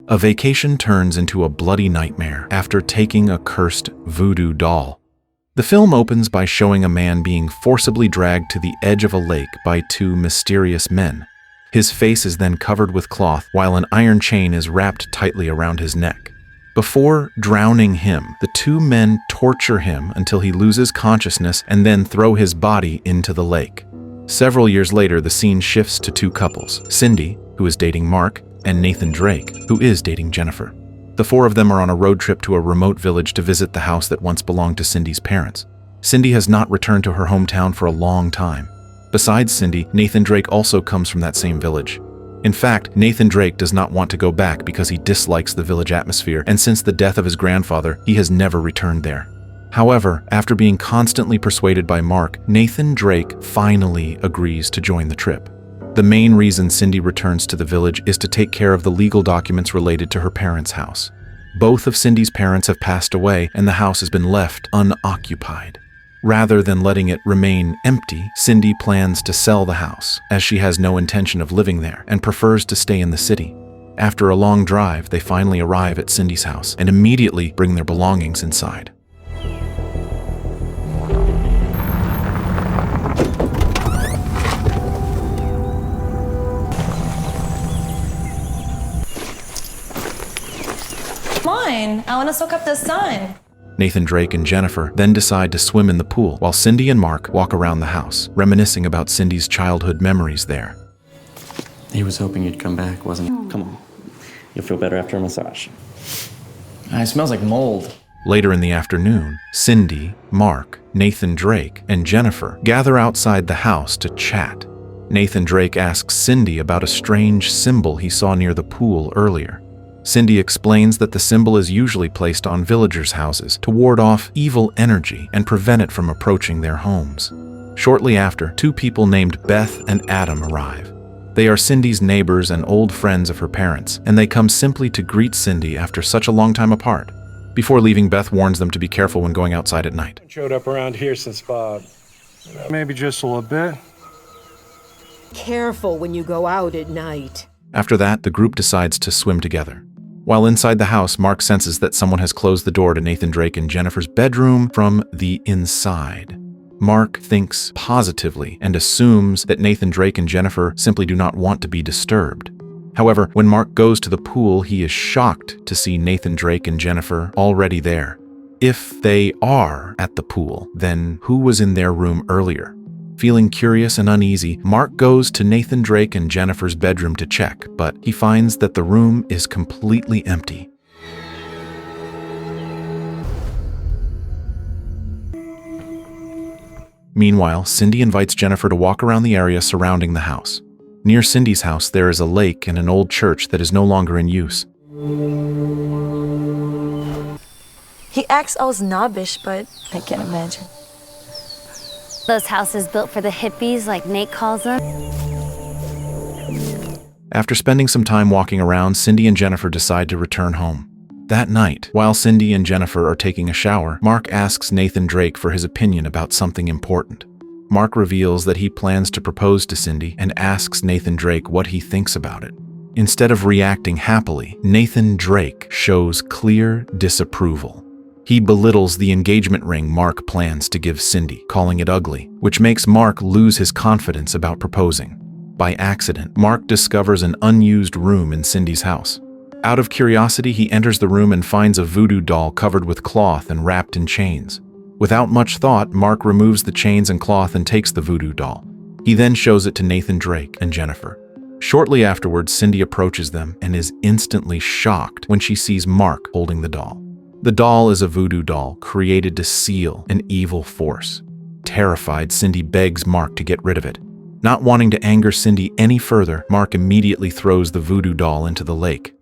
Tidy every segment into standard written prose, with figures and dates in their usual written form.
A vacation turns into a bloody nightmare after taking a cursed voodoo doll. The film opens by showing a man being forcibly dragged to the edge of a lake by two mysterious men. His face is then covered with cloth while an iron chain is wrapped tightly around his neck. Before drowning him, the two men torture him until he loses consciousness and then throw his body into the lake. Several years later, the scene shifts to two couples, Cindy, who is dating Mark, and Nathan Drake, who is dating Jennifer. The four of them are on a road trip to a remote village to visit the house that once belonged to Cindy's parents. Cindy has not returned to her hometown for a long time. Besides Cindy, Nathan Drake also comes from that same village. In fact, Nathan Drake does not want to go back because he dislikes the village atmosphere, and since the death of his grandfather, he has never returned there. However, after being constantly persuaded by Mark, Nathan Drake finally agrees to join the trip. The main reason Cindy returns to the village is to take care of the legal documents related to her parents' house. Both of Cindy's parents have passed away, and the house has been left unoccupied. Rather than letting it remain empty, Cindy plans to sell the house, as she has no intention of living there and prefers to stay in the city. After a long drive, they finally arrive at Cindy's house and immediately bring their belongings inside. Mine. I want to soak up the sun. Nathan Drake and Jennifer then decide to swim in the pool while Cindy and Mark walk around the house, reminiscing about Cindy's childhood memories there. He was hoping you'd come back, wasn't he? Come on. You'll feel better after a massage. It smells like mold. Later in the afternoon, Cindy, Mark, Nathan Drake, and Jennifer gather outside the house to chat. Nathan Drake asks Cindy about a strange symbol he saw near the pool earlier. Cindy explains that the symbol is usually placed on villagers' houses to ward off evil energy and prevent it from approaching their homes. Shortly after, two people named Beth and Adam arrive. They are Cindy's neighbors and old friends of her parents, and they come simply to greet Cindy after such a long time apart. Before leaving, Beth warns them to be careful when going outside at night. Showed up around here since Bob. Maybe just a little bit. Careful when you go out at night. After that, the group decides to swim together. While inside the house, Mark senses that someone has closed the door to Nathan Drake and Jennifer's bedroom from the inside. Mark thinks positively and assumes that Nathan Drake and Jennifer simply do not want to be disturbed. However, when Mark goes to the pool, he is shocked to see Nathan Drake and Jennifer already there. If they are at the pool, then who was in their room earlier? Feeling curious and uneasy, Mark goes to Nathan Drake and Jennifer's bedroom to check, but he finds that the room is completely empty. Meanwhile, Cindy invites Jennifer to walk around the area surrounding the house. Near Cindy's house, there is a lake and an old church that is no longer in use. He acts all snobbish, but I can't imagine. Those houses built for the hippies, like Nate calls them. After spending some time walking around, Cindy and Jennifer decide to return home. That night, while Cindy and Jennifer are taking a shower, Mark asks Nathan Drake for his opinion about something important. Mark reveals that he plans to propose to Cindy and asks Nathan Drake what he thinks about it. Instead of reacting happily, Nathan Drake shows clear disapproval. He belittles the engagement ring Mark plans to give Cindy, calling it ugly, which makes Mark lose his confidence about proposing. By accident, Mark discovers an unused room in Cindy's house. Out of curiosity, he enters the room and finds a voodoo doll covered with cloth and wrapped in chains. Without much thought, Mark removes the chains and cloth and takes the voodoo doll. He then shows it to Nathan Drake and Jennifer. Shortly afterwards, Cindy approaches them and is instantly shocked when she sees Mark holding the doll. The doll is a voodoo doll created to seal an evil force. Terrified, Cindy begs Mark to get rid of it. Not wanting to anger Cindy any further, Mark immediately throws the voodoo doll into the lake.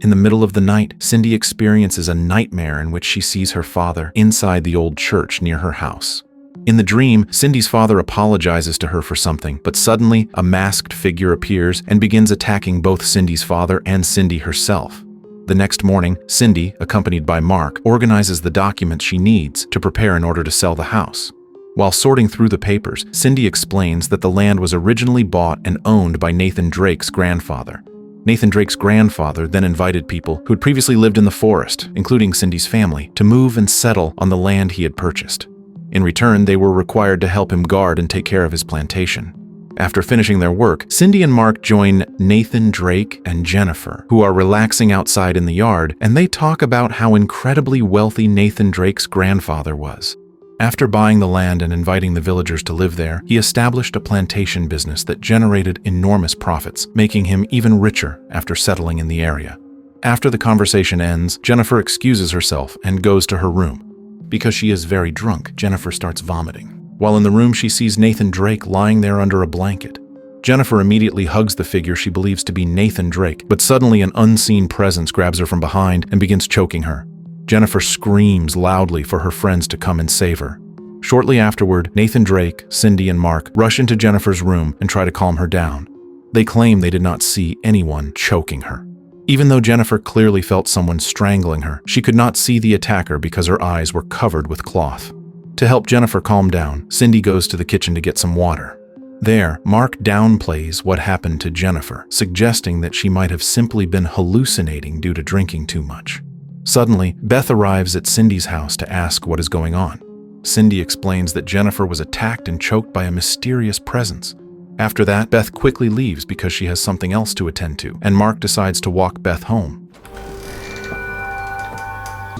In the middle of the night, Cindy experiences a nightmare in which she sees her father inside the old church near her house. In the dream, Cindy's father apologizes to her for something, but suddenly a masked figure appears and begins attacking both Cindy's father and Cindy herself. The next morning, Cindy, accompanied by Mark, organizes the documents she needs to prepare in order to sell the house. While sorting through the papers, Cindy explains that the land was originally bought and owned by Nathan Drake's grandfather. Nathan Drake's grandfather then invited people who had previously lived in the forest, including Cindy's family, to move and settle on the land he had purchased. In return, they were required to help him guard and take care of his plantation. After finishing their work, Cindy and Mark join Nathan Drake and Jennifer, who are relaxing outside in the yard, and they talk about how incredibly wealthy Nathan Drake's grandfather was. After buying the land and inviting the villagers to live there, he established a plantation business that generated enormous profits, making him even richer after settling in the area. After the conversation ends, Jennifer excuses herself and goes to her room. Because she is very drunk, Jennifer starts vomiting. While in the room, she sees Nathan Drake lying there under a blanket. Jennifer immediately hugs the figure she believes to be Nathan Drake, but suddenly an unseen presence grabs her from behind and begins choking her. Jennifer screams loudly for her friends to come and save her. Shortly afterward, Nathan Drake, Cindy, and Mark rush into Jennifer's room and try to calm her down. They claim they did not see anyone choking her. Even though Jennifer clearly felt someone strangling her, she could not see the attacker because her eyes were covered with cloth. To help Jennifer calm down, Cindy goes to the kitchen to get some water. There, Mark downplays what happened to Jennifer, suggesting that she might have simply been hallucinating due to drinking too much. Suddenly, Beth arrives at Cindy's house to ask what is going on. Cindy explains that Jennifer was attacked and choked by a mysterious presence. After that, Beth quickly leaves because she has something else to attend to, and Mark decides to walk Beth home.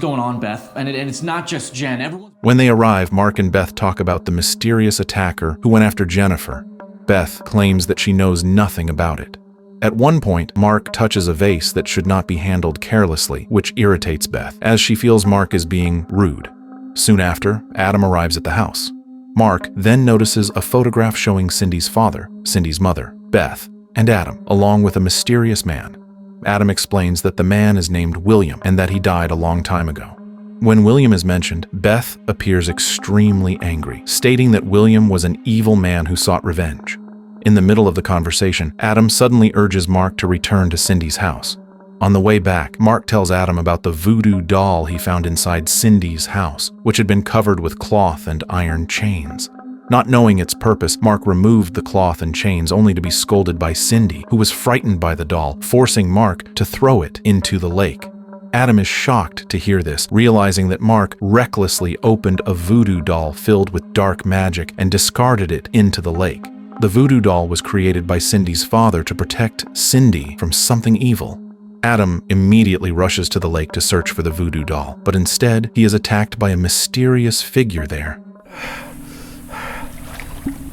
What's going on, Beth? And it's not just Jen. Everyone. When they arrive, Mark and Beth talk about the mysterious attacker who went after Jennifer. Beth claims that she knows nothing about it. At one point, Mark touches a vase that should not be handled carelessly, which irritates Beth, as she feels Mark is being rude. Soon after, Adam arrives at the house. Mark then notices a photograph showing Cindy's father, Cindy's mother, Beth, and Adam, along with a mysterious man. Adam explains that the man is named William and that he died a long time ago. When William is mentioned, Beth appears extremely angry, stating that William was an evil man who sought revenge. In the middle of the conversation, Adam suddenly urges Mark to return to Cindy's house. On the way back, Mark tells Adam about the voodoo doll he found inside Cindy's house, which had been covered with cloth and iron chains. Not knowing its purpose, Mark removed the cloth and chains only to be scolded by Cindy, who was frightened by the doll, forcing Mark to throw it into the lake. Adam is shocked to hear this, realizing that Mark recklessly opened a voodoo doll filled with dark magic and discarded it into the lake. The voodoo doll was created by Cindy's father to protect Cindy from something evil. Adam immediately rushes to the lake to search for the voodoo doll, but instead he is attacked by a mysterious figure there.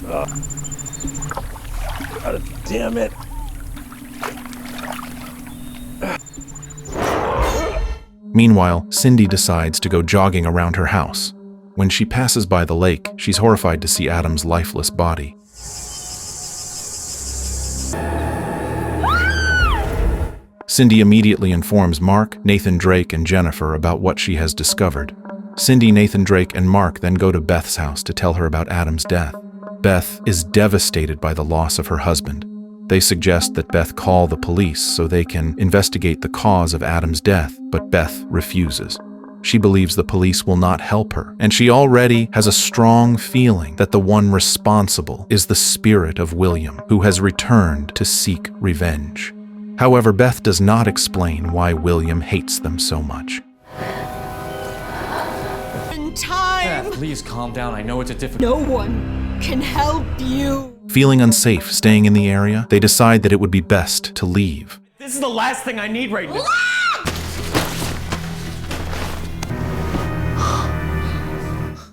God damn it. Meanwhile, Cindy decides to go jogging around her house. When she passes by the lake, she's horrified to see Adam's lifeless body. Cindy immediately informs Mark, Nathan Drake, and Jennifer about what she has discovered. Cindy, Nathan Drake, and Mark then go to Beth's house to tell her about Adam's death. Beth is devastated by the loss of her husband. They suggest that Beth call the police so they can investigate the cause of Adam's death, but Beth refuses. She believes the police will not help her, and she already has a strong feeling that the one responsible is the spirit of William, who has returned to seek revenge. However, Beth does not explain why William hates them so much. In time, Beth, please calm down. I know it's a difficult. no one can help you. Feeling unsafe staying in the area, they decide that it would be best to leave. This is the last thing I need right now.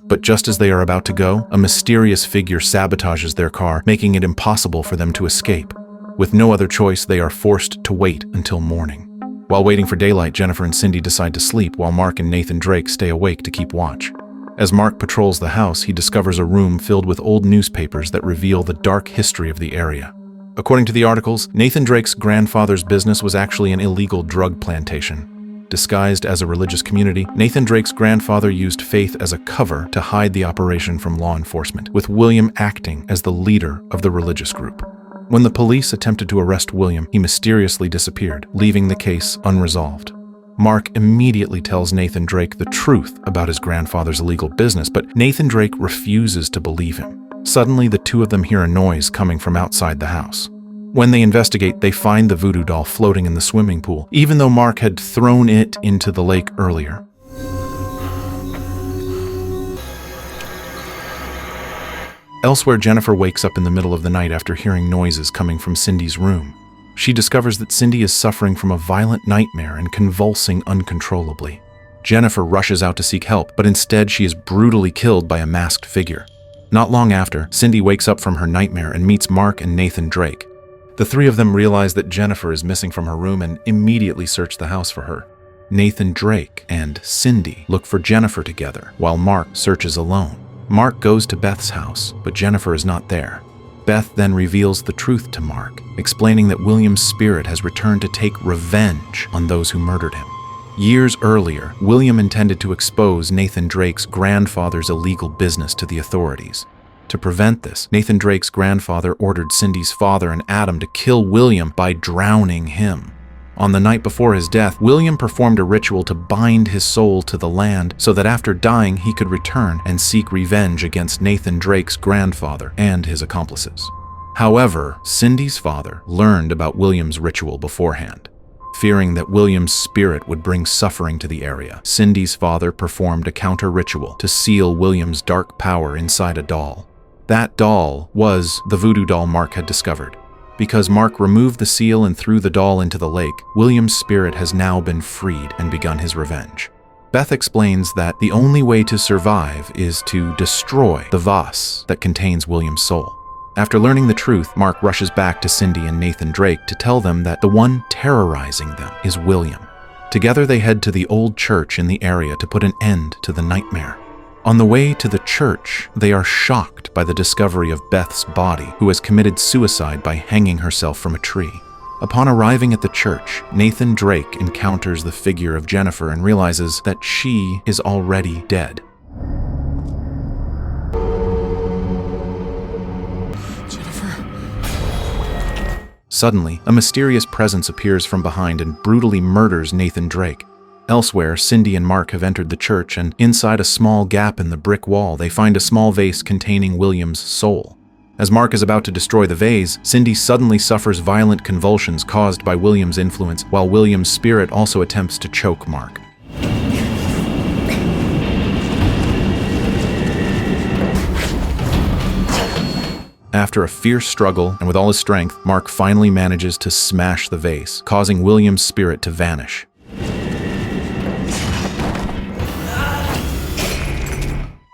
But just as they are about to go, a mysterious figure sabotages their car, making it impossible for them to escape. With no other choice, they are forced to wait until morning. While waiting for daylight, Jennifer and Cindy decide to sleep while Mark and Nathan Drake stay awake to keep watch. As Mark patrols the house, he discovers a room filled with old newspapers that reveal the dark history of the area. According to the articles, Nathan Drake's grandfather's business was actually an illegal drug plantation. Disguised as a religious community, Nathan Drake's grandfather used faith as a cover to hide the operation from law enforcement, with William acting as the leader of the religious group. When the police attempted to arrest William, he mysteriously disappeared, leaving the case unresolved. Mark immediately tells Nathan Drake the truth about his grandfather's illegal business, but Nathan Drake refuses to believe him. Suddenly, the two of them hear a noise coming from outside the house. When they investigate, they find the voodoo doll floating in the swimming pool, even though Mark had thrown it into the lake earlier. Elsewhere, Jennifer wakes up in the middle of the night after hearing noises coming from Cindy's room. She discovers that Cindy is suffering from a violent nightmare and convulsing uncontrollably. Jennifer rushes out to seek help, but instead she is brutally killed by a masked figure. Not long after, Cindy wakes up from her nightmare and meets Mark and Nathan Drake. The three of them realize that Jennifer is missing from her room and immediately search the house for her. Nathan Drake and Cindy look for Jennifer together, while Mark searches alone. Mark goes to Beth's house, but Jennifer is not there. Beth then reveals the truth to Mark, explaining that William's spirit has returned to take revenge on those who murdered him. Years earlier, William intended to expose Nathan Drake's grandfather's illegal business to the authorities. To prevent this, Nathan Drake's grandfather ordered Cindy's father and Adam to kill William by drowning him. On the night before his death, William performed a ritual to bind his soul to the land so that after dying he could return and seek revenge against Nathan Drake's grandfather and his accomplices. However, Cindy's father learned about William's ritual beforehand. Fearing that William's spirit would bring suffering to the area, Cindy's father performed a counter-ritual to seal William's dark power inside a doll. That doll was the voodoo doll Mark had discovered. Because Mark removed the seal and threw the doll into the lake, William's spirit has now been freed and begun his revenge. Beth explains that the only way to survive is to destroy the vase that contains William's soul. After learning the truth, Mark rushes back to Cindy and Nathan Drake to tell them that the one terrorizing them is William. Together they head to the old church in the area to put an end to the nightmare. On the way to the church, they are shocked by the discovery of Beth's body, who has committed suicide by hanging herself from a tree. Upon arriving at the church, Nathan Drake encounters the figure of Jennifer and realizes that she is already dead. Suddenly, a mysterious presence appears from behind and brutally murders Nathan Drake. Elsewhere, Cindy and Mark have entered the church, and inside a small gap in the brick wall, they find a small vase containing William's soul. As Mark is about to destroy the vase, Cindy suddenly suffers violent convulsions caused by William's influence, while William's spirit also attempts to choke Mark. After a fierce struggle, and with all his strength, Mark finally manages to smash the vase, causing William's spirit to vanish.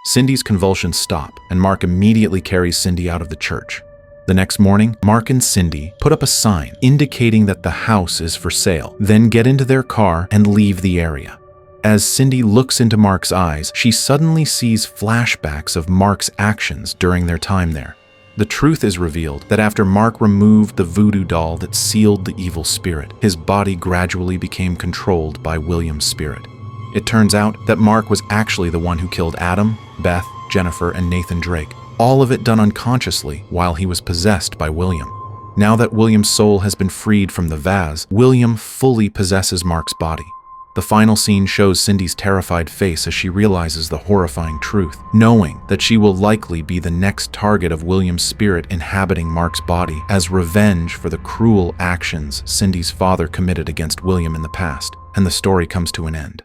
Cindy's convulsions stop, and Mark immediately carries Cindy out of the church. The next morning, Mark and Cindy put up a sign indicating that the house is for sale, then get into their car and leave the area. As Cindy looks into Mark's eyes, she suddenly sees flashbacks of Mark's actions during their time there. The truth is revealed that after Mark removed the voodoo doll that sealed the evil spirit, his body gradually became controlled by William's spirit. It turns out that Mark was actually the one who killed Adam, Beth, Jennifer, and Nathan Drake, all of it done unconsciously while he was possessed by William. Now that William's soul has been freed from the vase, William fully possesses Mark's body. The final scene shows Cindy's terrified face as she realizes the horrifying truth, knowing that she will likely be the next target of William's spirit inhabiting Mark's body as revenge for the cruel actions Cindy's father committed against William in the past, and the story comes to an end.